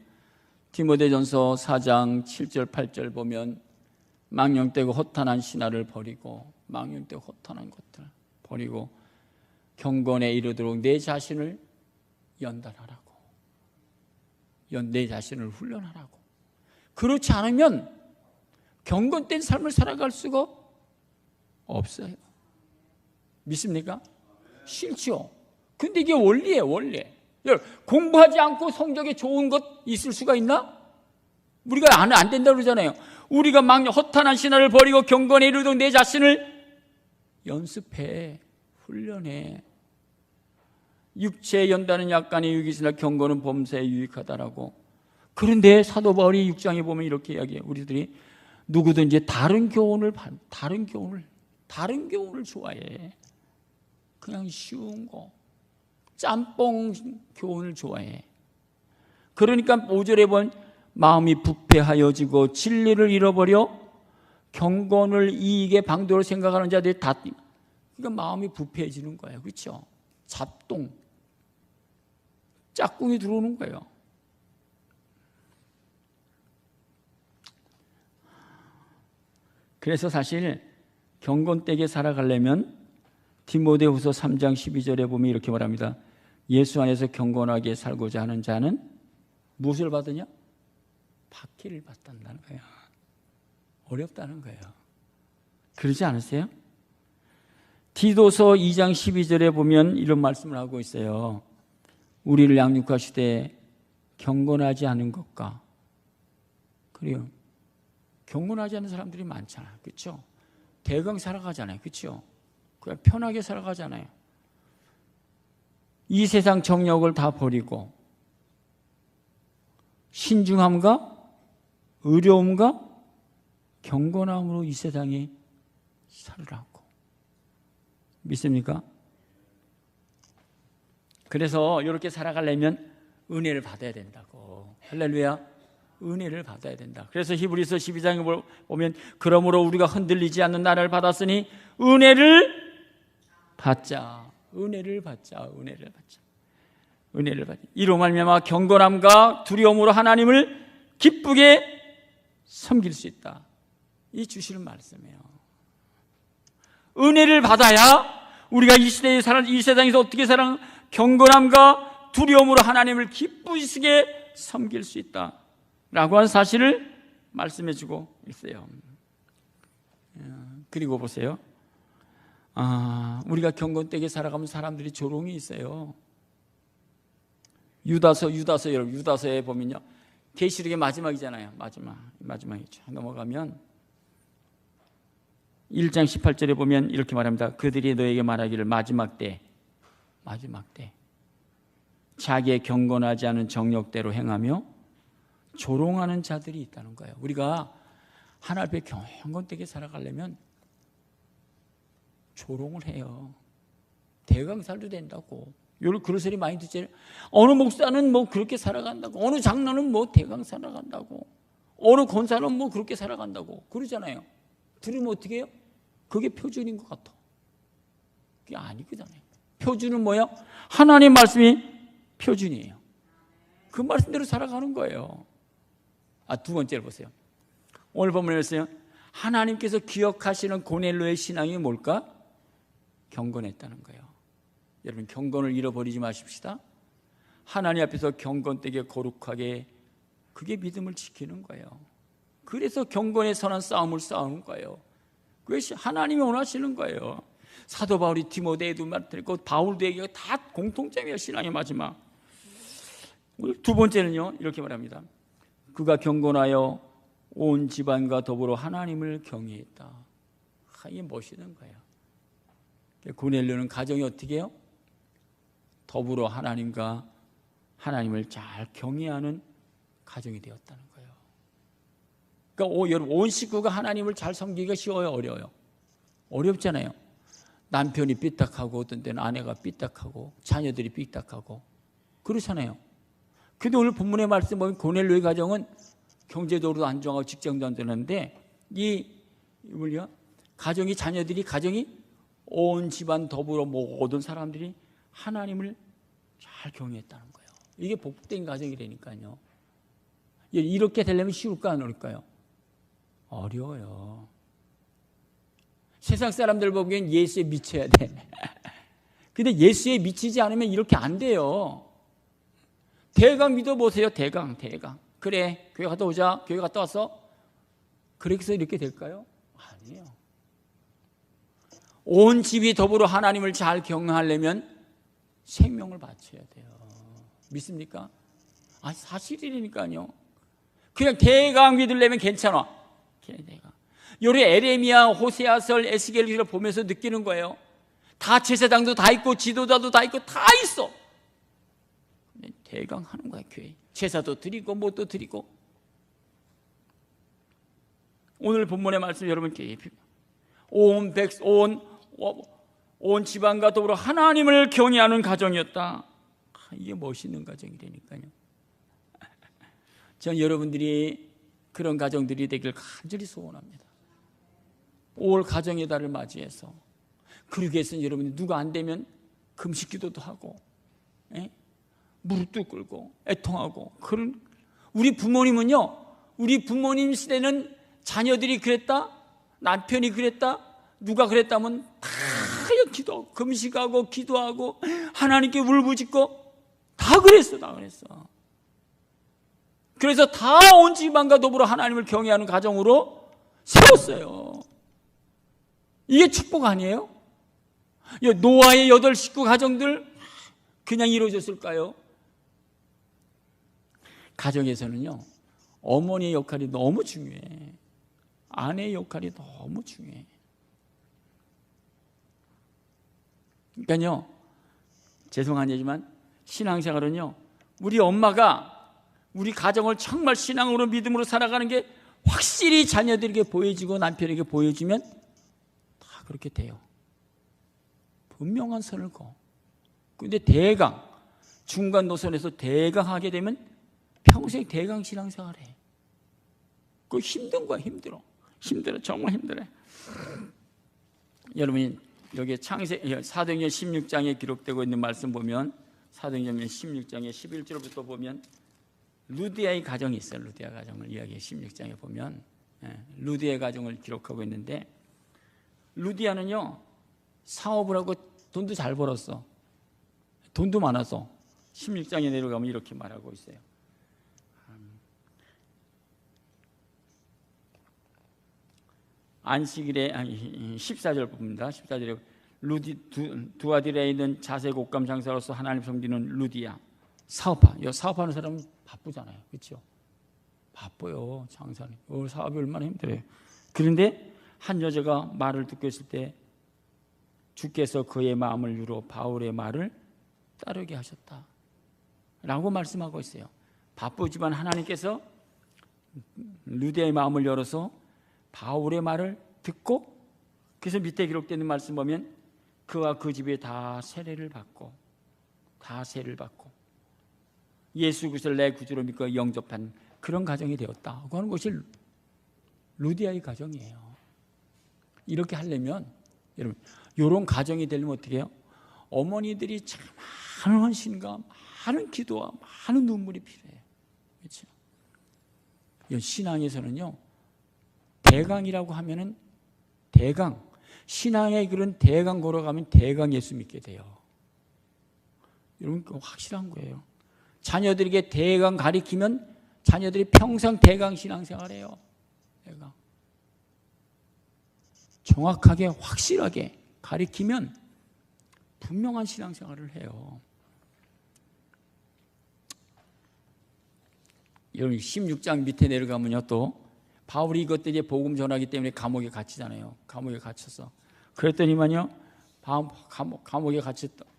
S1: 디모데전서 4장 7절 8절 보면 망령되고 허탄한 신화를 버리고 망령되고 허탄한 것들 버리고 경건에 이르도록 내 자신을 연단하라고, 내 자신을 훈련하라고. 그렇지 않으면 경건된 삶을 살아갈 수가 없어요. 믿습니까? 싫죠. 근데 이게 원리예요, 원리. 공부하지 않고 성적에 좋은 것 있을 수가 있나? 우리가 안 된다고 그러잖아요. 우리가 막 허탄한 신화를 버리고 경건에 이르도록 내 자신을 연습해, 훈련해. 육체에 연단은 약간의 유익이 있으나 경건은 범사에 유익하다라고. 그런데 사도 바울이 6장에 보면 이렇게 이야기해요. 우리들이 누구든지 다른 교훈을 좋아해. 그냥 쉬운 거, 짬뽕 교훈을 좋아해. 그러니까 5절에 보면 마음이 부패하여지고 진리를 잃어버려 경건을 이익의 방도로 생각하는 자들이 다, 그러니까 마음이 부패해지는 거예요. 그렇죠? 잡동, 짝꿍이 들어오는 거예요. 그래서 사실 경건되게 살아가려면 디모데후서 3장 12절에 보면 이렇게 말합니다. 예수 안에서 경건하게 살고자 하는 자는 무엇을 받으냐? 박해를 받는다는 거예요. 어렵다는 거예요. 그러지 않으세요? 디도서 2장 12절에 보면 이런 말씀을 하고 있어요. 우리를 양육하시되 경건하지 않은 것과, 그래요, 경건하지 않은 사람들이 많잖아요. 그렇죠? 대강 살아가잖아요. 그렇죠? 그냥 편하게 살아가잖아요. 이 세상 정욕을 다 버리고 신중함과 의로움과 경건함으로 이 세상에 살으라고. 믿습니까? 그래서 이렇게 살아가려면 은혜를 받아야 된다고. 할렐루야. 은혜를 받아야 된다. 그래서 히브리서 12장에 보면 그러므로 우리가 흔들리지 않는 나라를 받았으니 은혜를 받자. 은혜를 받자. 은혜를 받자. 은혜를 받자. 이로 말미암아 경건함과 두려움으로 하나님을 기쁘게 섬길 수 있다. 이 주시는 말씀이에요. 은혜를 받아야 우리가 이 시대에 이 세상에서 어떻게 살아 경건함과 두려움으로 하나님을 기쁘시게 섬길 수 있다 라고 한 사실을 말씀해 주고 있어요. 그리고 보세요. 우리가 경건되게 살아가면 사람들이 조롱이 있어요. 유다서 여러분, 유다서에 보면요, 계시록의 마지막이잖아요. 마지막이죠. 넘어가면 1장 18절에 보면 이렇게 말합니다. 그들이 너에게 말하기를 마지막 때 자기의 경건하지 않은 정욕대로 행하며 조롱하는 자들이 있다는 거예요. 우리가 하나님 앞에 경건되게 살아가려면 조롱을 해요. 대강살도 된다고. 요런 그런 소리 많이 듣잖아요. 어느 목사는 뭐 그렇게 살아간다고, 어느 장로는 뭐 대강 살아간다고, 어느 권사는 뭐 그렇게 살아간다고 그러잖아요. 들으면 어떻게 해요? 그게 표준인 것 같아. 그게 아니거든요. 표준은 뭐야? 하나님 말씀이 표준이에요. 그 말씀대로 살아가는 거예요. 두 번째로 보세요. 오늘 본문에서요, 하나님께서 기억하시는 고넬료의 신앙이 뭘까? 경건했다는 거예요. 여러분, 경건을 잃어버리지 마십시다. 하나님 앞에서 경건되게 거룩하게, 그게 믿음을 지키는 거예요. 그래서 경건에 선한 싸움을 싸우는 거예요. 그것이 하나님이 원하시는 거예요. 사도 바울이 디모데에도 말했고 바울도 얘기가 다 공통점이에요. 신앙의 마지막. 두 번째는요, 이렇게 말합니다. 그가 경건하여 온 집안과 더불어 하나님을 경외했다. 이게 멋있는 거예요. 고넬료는 가정이 어떻게 해요? 더불어 하나님을 잘 경외하는 가정이 되었다는 거예요. 그러니까 여러분, 온 식구가 하나님을 잘 섬기기가 쉬워요, 어려워요? 어렵잖아요. 남편이 삐딱하고 어떤 때는 아내가 삐딱하고 자녀들이 삐딱하고 그렇잖아요. 근데 오늘 본문의 말씀 보면 고넬료의 가정은 경제적으로도 안정하고 직장도 안 되는데 가정이 온 집안 더불어 모든 사람들이 하나님을 잘 경외했다는 거예요. 이게 복된 가정이라니까요. 이렇게 되려면 쉬울까 안 어려울까요? 어려워요. 세상 사람들 보기엔 예수에 미쳐야 돼. 근데 예수에 미치지 않으면 이렇게 안 돼요. 대강 믿어보세요. 대강. 그래, 교회 갔다 오자. 교회 갔다 왔어? 그래서 이렇게 될까요? 아니에요. 온 집이 더불어 하나님을 잘 경외하려면 생명을 바쳐야 돼요. 믿습니까? 사실이니까요. 그냥 대강 믿으려면 괜찮아. 요리 에레미야, 호세아설, 에스겔을 보면서 느끼는 거예요. 다 제사장도 다 있고 지도자도 다 있고 다 있어. 대강 하는 거야, 교회. 제사도 드리고 뭣도 드리고. 오늘 본문의 말씀 여러분께 온 집안과 더불어 하나님을 경외하는 가정이었다. 이게 멋있는 가정이라니까요. 전 여러분들이 그런 가정들이 되길 간절히 소원합니다. 5월 가정의 달을 맞이해서 그러기 위해서는 여러분이 누가 안 되면 금식 기도도 하고 무릎도 꿇고 애통하고 그런. 우리 부모님 시대는 자녀들이 그랬다, 남편이 그랬다, 누가 그랬다면 다 기도하고 금식하고 기도하고 하나님께 울부짖고 다 그랬어. 그래서 다 온 집안과 더불어 하나님을 경외하는 가정으로 세웠어요. 이게 축복 아니에요? 노아의 8 식구 가정들 그냥 이루어졌을까요? 가정에서는요, 어머니의 역할이 너무 중요해. 아내의 역할이 너무 중요해. 그러니까요, 죄송한 얘기지만 신앙생활은요, 우리 엄마가 우리 가정을 정말 신앙으로 믿음으로 살아가는 게 확실히 자녀들에게 보여지고 남편에게 보여지면 다 그렇게 돼요. 분명한 선을 그어. 근데 대강 중간 노선에서 대강하게 되면 평생 대강 신앙생활해. 그거 힘든 거야. 힘들어. 정말 힘들어. 여러분이 여기 사도행전 16장에 기록되고 있는 말씀 보면, 사도행전 16장의 11절부터 보면 루디아의 가정이 있어요. 루디아 가정을 이야기해 16장에 보면 루디아의 가정을 기록하고 있는데, 루디아는요 사업을 하고 돈도 잘 벌었어. 돈도 많아서 16장에 내려가면 이렇게 말하고 있어요. 안식일에 14절 봅니다. 14절에 두아디라에 있는 자세 곶감 장사로서 하나님 섬기는 루디아, 사업하는 사람은 바쁘잖아요. 그렇죠? 바빠요. 장사는. 사업이 얼마나 힘들어요. 그런데 한 여자가 말을 듣고 있을 때 주께서 그의 마음을 유로 바울의 말을 따르게 하셨다 라고 말씀하고 있어요. 바쁘지만 하나님께서 루디아의 마음을 열어서 바울의 말을 듣고, 그래서 밑에 기록되는 말씀 보면 그와 그 집에 다 세례를 받고 예수 그리스도를 내 구주로 믿고 영접한 그런 가정이 되었다고 하는 것이 루디아의 가정이에요. 이렇게 하려면 여러분, 이런 가정이 되려면 어떻게 해요? 어머니들이 참 많은 헌신과 많은 기도와 많은 눈물이 필요해요. 그렇죠? 신앙에서는요, 대강이라고 하면은 신앙의 그런 대강 걸어가면 대강 예수 믿게 돼요. 여러분, 확실한 거예요. 자녀들에게 대강 가리키면 자녀들이 평생 대강 신앙생활해요. 대강. 정확하게 확실하게 가리키면 분명한 신앙생활을 해요. 여러분 16장 밑에 내려가면요, 또 바울이 이것 때문에 복음 전하기 때문에 감옥에 갇히잖아요. 감옥에 갇혔어. 그랬더니만요, 감옥에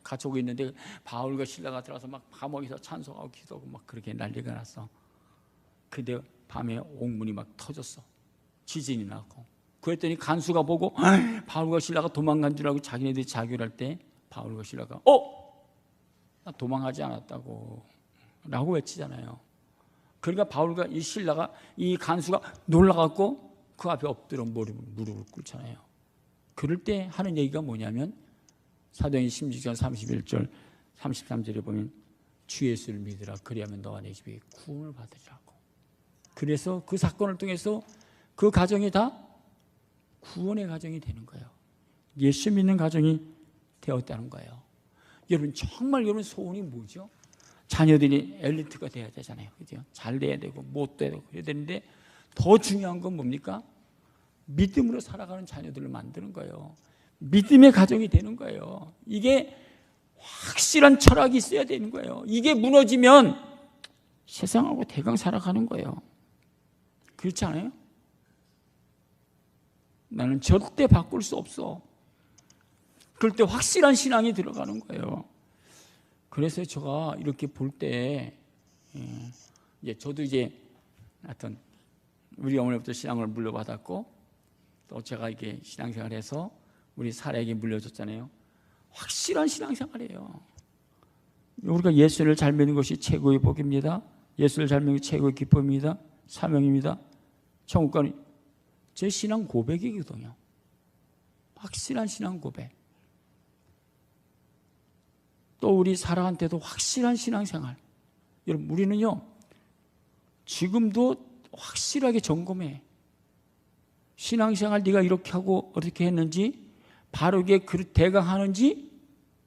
S1: 갇히고 있는데 바울과 실라가 들어가서 막 감옥에서 찬송하고 기도하고 막 그렇게 난리가 났어. 근데 밤에 옥문이 막 터졌어. 지진이 나고. 그랬더니 간수가 보고 바울과 실라가 도망간 줄 알고 자기네들이 자교를 할 때 바울과 실라가 나 도망하지 않았다고 라고 외치잖아요. 그러니까 바울과 이 실라가, 이 간수가 놀라갖고 그 앞에 엎드려 무릎을 꿇잖아요. 그럴 때 하는 얘기가 뭐냐면 사도행전 16장 31절 33절에 보면 주 예수를 믿으라 그리하면 너와 내 집이 구원을 받으리라고. 그래서 그 사건을 통해서 그 가정이 다 구원의 가정이 되는 거예요. 예수 믿는 가정이 되었다는 거예요. 여러분, 정말 여러분 소원이 뭐죠? 자녀들이 엘리트가 돼야 되잖아요. 그죠? 잘 돼야 되고 못 돼야 되고 그래야 되는데, 더 중요한 건 뭡니까? 믿음으로 살아가는 자녀들을 만드는 거예요. 믿음의 가정이 되는 거예요. 이게 확실한 철학이 있어야 되는 거예요. 이게 무너지면 세상하고 대강 살아가는 거예요. 그렇지 않아요? 나는 절대 바꿀 수 없어. 그럴 때 확실한 신앙이 들어가는 거예요. 그래서 제가 이렇게 볼 때, 저도 하여튼 우리 어머니부터 신앙을 물려받았고, 또 제가 이게 신앙생활해서 우리 사례에게 물려줬잖아요. 확실한 신앙생활이에요. 우리가 예수를 잘 믿는 것이 최고의 복입니다. 예수를 잘 믿는 것이 최고의 기쁨입니다. 사명입니다. 천국 가는 제 신앙 고백이거든요. 확실한 신앙 고백. 또 우리 사라한테도 확실한 신앙생활. 여러분, 우리는요 지금도 확실하게 점검해. 신앙생활 네가 이렇게 하고 어떻게 했는지, 바르게 대강하는지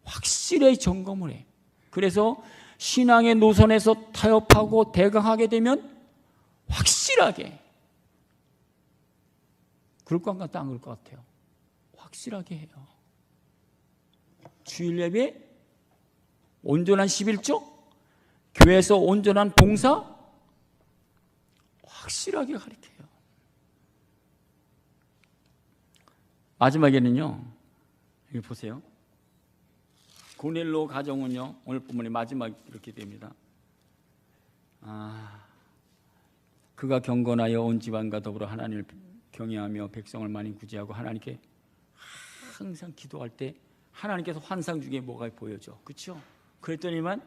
S1: 확실히 점검을 해. 그래서 신앙의 노선에서 타협하고 대강하게 되면 확실하게, 그럴 것 같다 안 그럴 것 같아요? 확실하게 해요. 주일 예배, 온전한 11조, 교회에서 온전한 봉사, 확실하게 가르쳐요. 마지막에는요, 여기 보세요. 고넬로 가정은요, 오늘 본문의 마지막 이렇게 됩니다. 그가 경건하여 온 집안과 더불어 하나님을 경외하며 백성을 많이 구제하고 하나님께 항상 기도할 때 하나님께서 환상 중에 뭐가 보여져. 그렇죠? 그랬더니만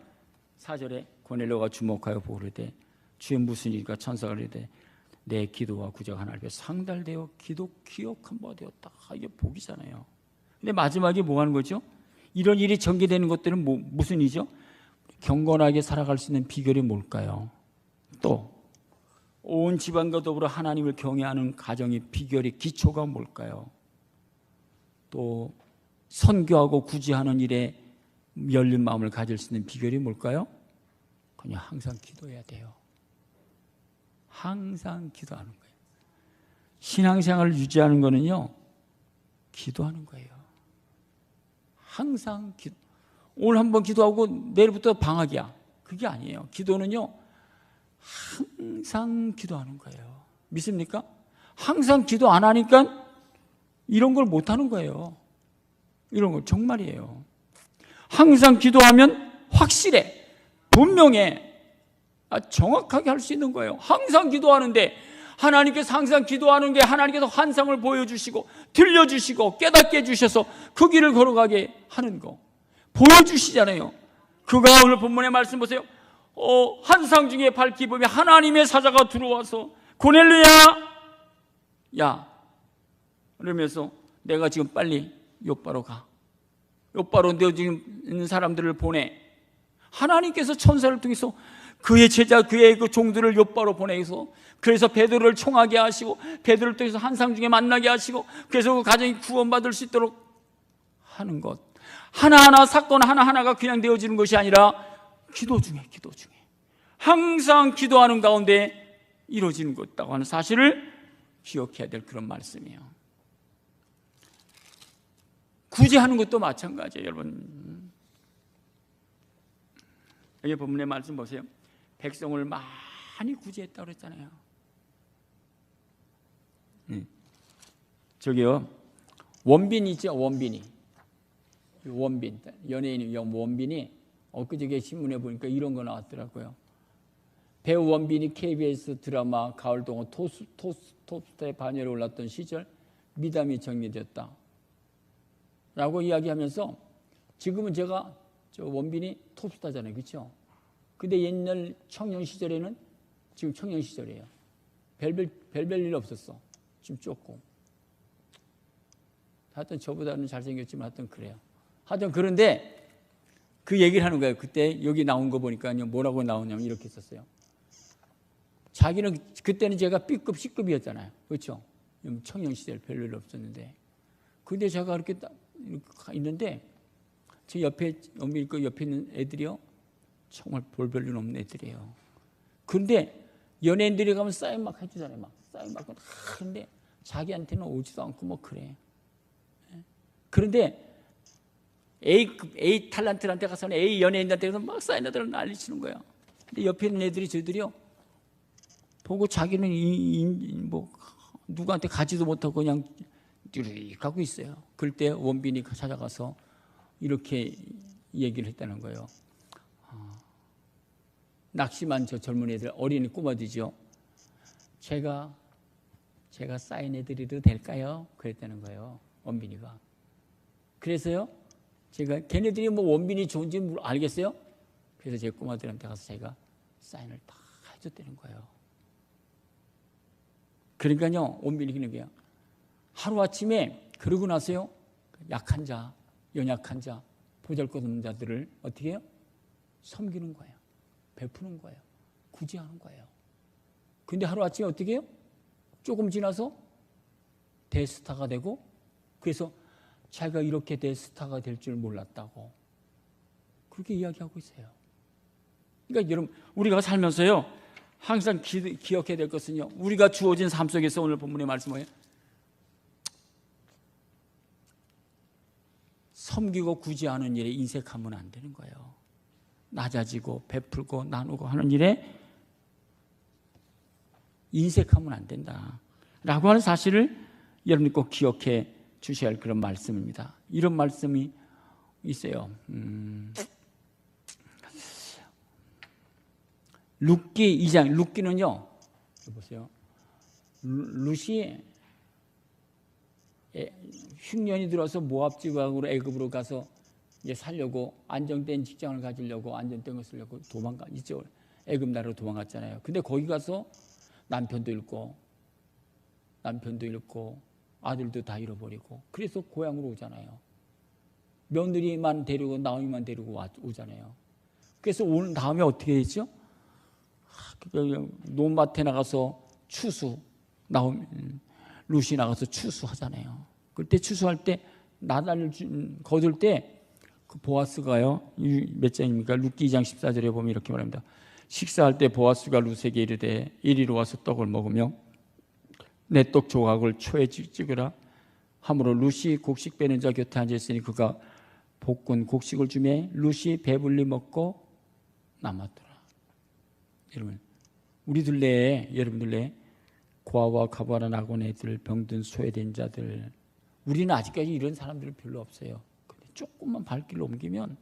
S1: 4절에 고넬료가 주목하여 보르되 주의 무슨 일과 천사가 이르되 내 기도와 구제가 하나님께 상달되어 기억한 바 되었다. 이게 복이잖아요. 근데 마지막에 뭐 하는 거죠? 이런 일이 전개되는 것들은 무슨 일이죠? 경건하게 살아갈 수 있는 비결이 뭘까요? 또 온 집안과 더불어 하나님을 경외하는 가정의 비결의 기초가 뭘까요? 또 선교하고 구제하는 일에 열린 마음을 가질 수 있는 비결이 뭘까요? 그냥 항상 기도해야 돼요. 항상 기도하는 거예요. 신앙생활을 유지하는 거는요, 기도하는 거예요. 항상 기도. 오늘 한번 기도하고 내일부터 방학이야. 그게 아니에요. 기도는요, 항상 기도하는 거예요. 믿습니까? 항상 기도 안 하니까 이런 걸 못 하는 거예요. 이런 거 정말이에요. 항상 기도하면 확실해. 분명해. 정확하게 할 수 있는 거예요. 항상 기도하는데 하나님께서 항상 기도하는 게 하나님께서 환상을 보여주시고 들려주시고 깨닫게 해주셔서 그 길을 걸어가게 하는 거 보여주시잖아요. 그가 오늘 본문의 말씀 보세요. 환상 중에 밝히 보면 하나님의 사자가 들어와서 고넬료야, 야, 그러면서 내가 지금 빨리 요바로 가. 요바로 너 지금 있는 사람들을 보내. 하나님께서 천사를 통해서 그의 제자, 그의 그 종들을 요바로 보내서 그래서 베드로를 총하게 하시고 베드로를 통해서 환상 중에 만나게 하시고 그래서 그 가정이 구원받을 수 있도록 하는 것. 하나하나 사건 하나하나가 그냥 되어지는 것이 아니라 기도 중에 항상 기도하는 가운데 이루어지는 것이라고 하는 사실을 기억해야 될 그런 말씀이에요. 구제하는 것도 마찬가지예요, 여러분. 여기 본문의 말씀 보세요. 백성을 많이 구제했다고 그랬잖아요. 저기요, 원빈 있죠, 원빈, 연예인 원빈이 엊그저께 신문에 보니까 이런 거 나왔더라고요. 배우 원빈이 KBS 드라마 가을동화 톱스타에 반열에 올랐던 시절 미담이 정리되었다 라고 이야기하면서 지금은 제가 저 원빈이 톱스타잖아요, 그렇죠? 근데 옛날 청년 시절에는 지금 청년 시절이에요. 별별 일 없었어. 지금 쫓고. 하여튼 저보다는 잘생겼지만 하여튼 그래요. 하여튼 그런데 그 얘기를 하는 거예요. 그때 여기 나온 거 보니까 뭐라고 나오냐면 이렇게 썼어요. 자기는 그때는 제가 B급, C급이었잖아요. 그렇죠? 청년 시절 별일 없었는데. 근데 제가 이렇게 딱 있는데 제 옆에 있는 애들이요. 정말 볼 별일 없는 애들이에요. 그런데 연예인들이 가면 사인 막 해주잖아요. 막 사인 막 하는데 자기한테는 오지도 않고 뭐 그래. 그런데 A 탤런트한테 가서는 A 연예인한테 가서 막 사인하더라고 난리치는 거예요. 근데 옆에 있는 애들이 저들이요 보고 자기는 뭐 누구한테 가지도 못하고 그냥 띠르르 가고 있어요. 그럴 때 원빈이 찾아가서 이렇게 얘기를 했다는 거예요. 낙심한 저 젊은 애들, 어린 꼬마들이죠. 제가 사인해드려도 될까요? 그랬다는 거예요. 원빈이가. 그래서요, 제가 걔네들이 뭐 원빈이 좋은지 알겠어요? 그래서 제 꼬마들한테 가서 제가 사인을 다 해줬다는 거예요. 그러니까요, 원빈이 그런 거예요. 하루아침에 그러고 나서요, 약한 자, 연약한 자, 보잘것없는 자들을 어떻게 해요? 섬기는 거예요. 베푸는 거예요. 구제하는 거예요. 근데 하루아침에 어떻게 해요? 조금 지나서 대스타가 되고 그래서 자기가 이렇게 대스타가 될 줄 몰랐다고 그렇게 이야기하고 있어요. 그러니까 여러분 우리가 살면서요 항상 기억해야 될 것은요 우리가 주어진 삶 속에서 오늘 본문의 말씀 뭐예요? 섬기고 구제하는 일에 인색하면 안 되는 거예요. 낮아지고 베풀고 나누고 하는 일에 인색하면 안 된다라고 하는 사실을 여러분이 꼭 기억해 주셔야 할 그런 말씀입니다. 이런 말씀이 있어요. 룻기 2장, 룻기는요 보세요. 룻이 흉년이 들어서 모압 지방으로 애굽으로 가서 이제 살려고 안정된 직장을 가지려고 안정된 것을 쓰려고 이쪽을 애굽 나라로 도망갔잖아요. 근데 거기 가서 남편도 잃고 아들도 다 잃어버리고 그래서 고향으로 오잖아요. 며느리만 데리고 나오미만 데리고 오잖아요. 그래서 온 다음에 어떻게 했죠? 논밭에 나가서 룻이 나가서 추수하잖아요. 그때 추수할 때 나달을 거둘 때 그 보아스가요. 몇 장입니까? 룻기 2장 14절에 보면 이렇게 말합니다. 식사할 때 보아스가 룻에게 이르되 이리로 와서 떡을 먹으며 내 떡 조각을 초에 찍으라 하므로 룻이 곡식 빼는 자 곁에 앉아있으니 그가 볶은 곡식을 주매 룻이 배불리 먹고 남았더라. 여러분, 우리들 내에 여러분들 내에 고아와 가부하는 아곤 애들, 병든 소외된 자들, 우리는 아직까지 이런 사람들은 별로 없어요. 근데 조금만 발길을 옮기면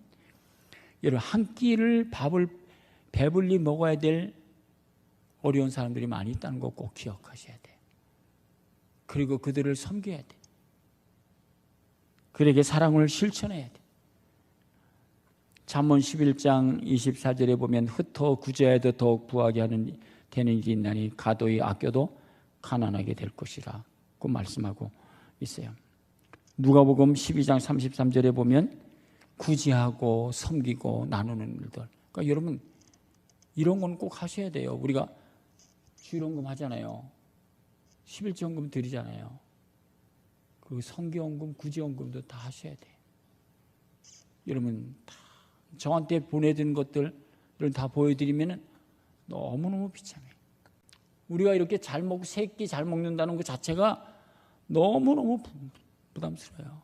S1: 여러분 한 끼를 밥을 배불리 먹어야 될 어려운 사람들이 많이 있다는 거 꼭 기억하셔야 돼요. 그리고 그들을 섬겨야 돼. 그에게 사랑을 실천해야 돼. 잠언 11장 24절에 보면 흩어 구제하여도 더욱 부하게 되는 일이 있나니 가도히 아껴도 가난하게 될 것이라 고 말씀하고 있어요. 누가복음 12장 33절에 보면 구제하고 섬기고 나누는 일들. 그러니까 여러분 이런 건 꼭 하셔야 돼요. 우리가 주일헌금 하잖아요. 11조헌금 드리잖아요. 그 성교헌금, 구제헌금도 다 하셔야 돼요. 여러분 다 저한테 보내드린 것들을 다 보여드리면 너무너무 비참해요. 우리가 이렇게 잘 먹고 세 끼 잘 먹는다는 것 자체가 너무너무 부담스러워요.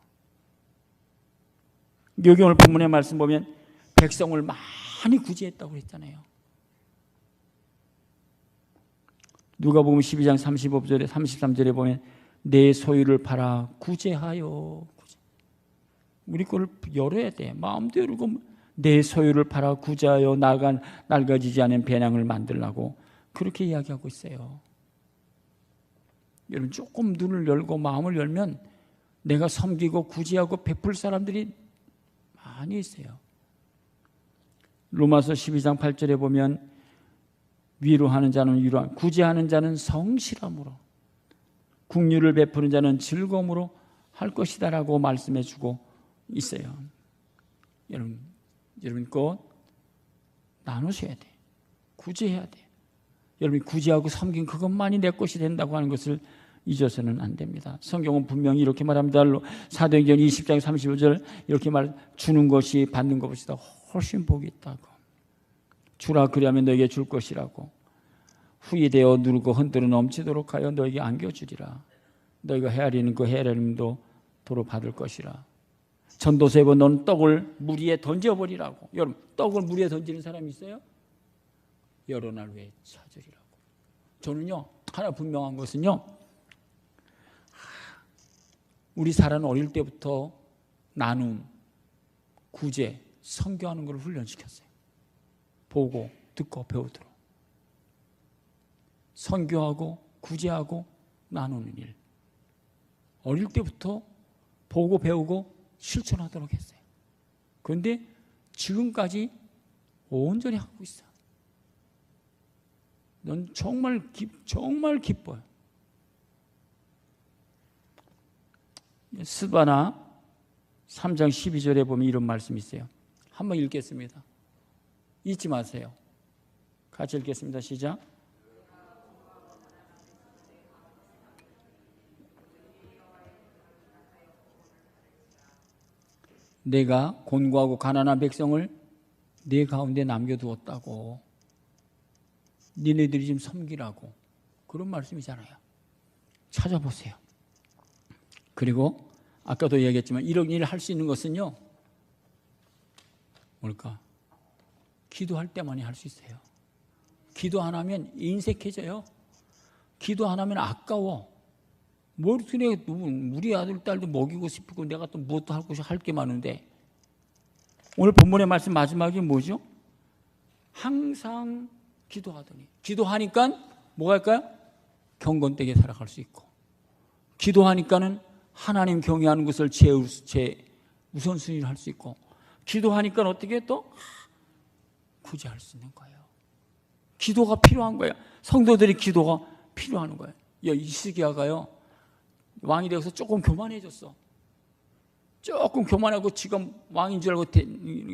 S1: 여기 오늘 본문의 말씀 보면 백성을 많이 구제했다고 그랬잖아요. 누가복음 12장 35절에 33절에 보면 내 소유를 팔아 구제하여. 우리 거를 열어야 돼. 마음도 열고 내 소유를 팔아 구제하여 낡아지지 않은 배낭을 만들라고 그렇게 이야기하고 있어요. 여러분 조금 눈을 열고 마음을 열면 내가 섬기고 구제하고 베풀 사람들이 많이 있어요. 로마서 12장 8절에 보면 위로하는 자는 위로하고 구제하는 자는 성실함으로 긍휼을 베푸는 자는 즐거움으로 할 것이다라고 말씀해 주고 있어요. 여러분 꼭 나누셔야 돼. 구제해야 돼. 여러분이 구제하고 섬긴 그것만이 내 것이 된다고 하는 것을 잊어서는 안 됩니다. 성경은 분명히 이렇게 말합니다. 사도행전 20장 35절 이렇게 주는 것이 받는 것보다 훨씬 복이 있다고. 주라 그리하면 너에게 줄 것이라고. 후이 되어 누르고 흔들어 넘치도록 하여 너에게 안겨주리라. 너희가 헤아리는 그 헤아림도 도로 받을 것이라. 전도서에 보면 너는 떡을 물 위에 던져버리라고. 여러분 떡을 물 위에 던지는 사람이 있어요? 여러 날 후에 찾으리라고. 저는요 하나 분명한 것은요, 우리 사람은 어릴 때부터 나눔, 구제, 선교하는 걸 훈련시켰어요. 보고 듣고 배우도록. 선교하고 구제하고 나누는 일. 어릴 때부터 보고 배우고 실천하도록 했어요. 그런데 지금까지 온전히 하고 있어. 넌 정말 기뻐요. 스바나 3장 12절에 보면 이런 말씀이 있어요. 한번 읽겠습니다. 잊지 마세요. 같이 읽겠습니다. 시작. 내가 곤고하고 가난한 백성을 네 가운데 남겨두었다고. 니네들이 좀 섬기라고. 그런 말씀이잖아요. 찾아보세요. 그리고 아까도 이야기했지만 이런 일을 할 수 있는 것은요, 뭘까? 기도할 때만이 할 수 있어요. 기도 안 하면 인색해져요. 기도 안 하면 아까워. 머리통에 우리 아들, 딸도 먹이고 싶고 내가 또 무엇도 할 게 많은데, 오늘 본문의 말씀 마지막이 뭐죠? 항상 기도하더니. 기도하니까 뭐가 할까요? 경건되게 살아갈 수 있고, 기도하니까는 하나님 경외하는 것을 제 우선순위로 할 수 있고, 기도하니까 어떻게 또 구제할 수 있는 거예요. 기도가 필요한 거예요. 성도들이 기도가 필요한 거예요. 히스기야가요, 왕이 되어서 조금 교만해졌어. 조금 교만하고 지금 왕인 줄 알고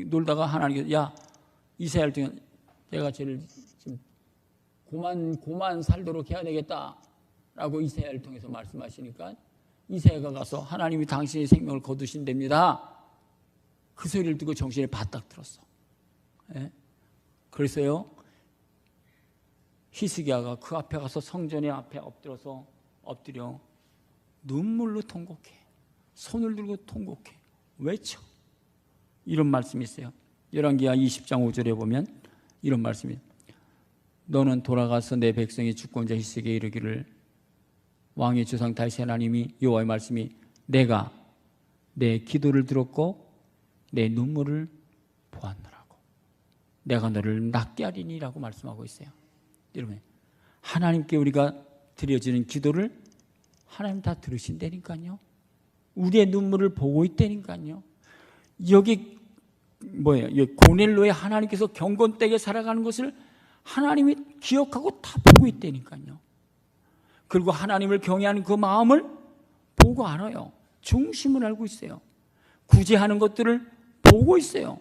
S1: 놀다가 하나님께서, 야, 이스라엘 중에 내가 쟤를 지금 고만 살도록 해야 되겠다라고 이사야를 통해서 말씀하시니까 이사야가 가서 하나님이 당신의 생명을 거두신답니다. 그 소리를 듣고 정신이 바짝 들었어. 예? 그래서요, 히스기야가 그 앞에 가서 성전의 앞에 엎드려 눈물로 통곡해. 손을 들고 통곡해. 외쳐. 이런 말씀이 있어요. 열왕기하 20장 5절에 보면 이런 말씀이, 너는 돌아가서 내 백성의 주권자 히스기야에게 이르기를, 왕의 조상 다윗 하나님이 여호와의 말씀이 내가 내 기도를 들었고 내 눈물을 보았노라고. 내가 너를 낫게 하리니라고 말씀하고 있어요. 여러분, 하나님께 우리가 드려지는 기도를 하나님 다 들으신다니까요. 우리의 눈물을 보고 있다니까요. 여기 뭐예요? 여기 고넬로의 하나님께서 경건되게 살아가는 것을 하나님이 기억하고 다 보고 있다니까요. 그리고 하나님을 경외하는 그 마음을 보고 알아요. 중심을 알고 있어요. 구제하는 것들을 보고 있어요.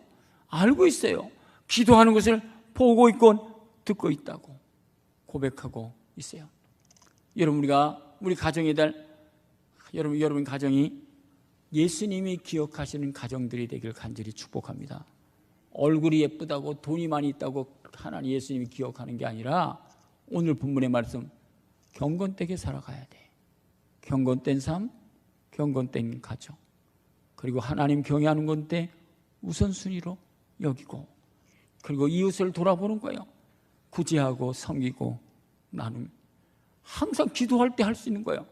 S1: 알고 있어요. 기도하는 것을 보고 있고 듣고 있다고 고백하고 있어요. 여러분, 우리 가정의 달, 여러분 가정이 예수님이 기억하시는 가정들이 되길 간절히 축복합니다. 얼굴이 예쁘다고 돈이 많이 있다고 하나님 예수님이 기억하는 게 아니라 오늘 본문의 말씀, 경건되게 살아가야 돼. 경건된 삶, 경건된 가정, 그리고 하나님 경외하는 건데 우선순위로 여기고, 그리고 이웃을 돌아보는 거예요. 구제하고 섬기고 나눔, 항상 기도할 때 할 수 있는 거예요.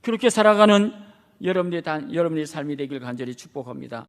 S1: 그렇게 살아가는 여러분의 삶이 되길 간절히 축복합니다.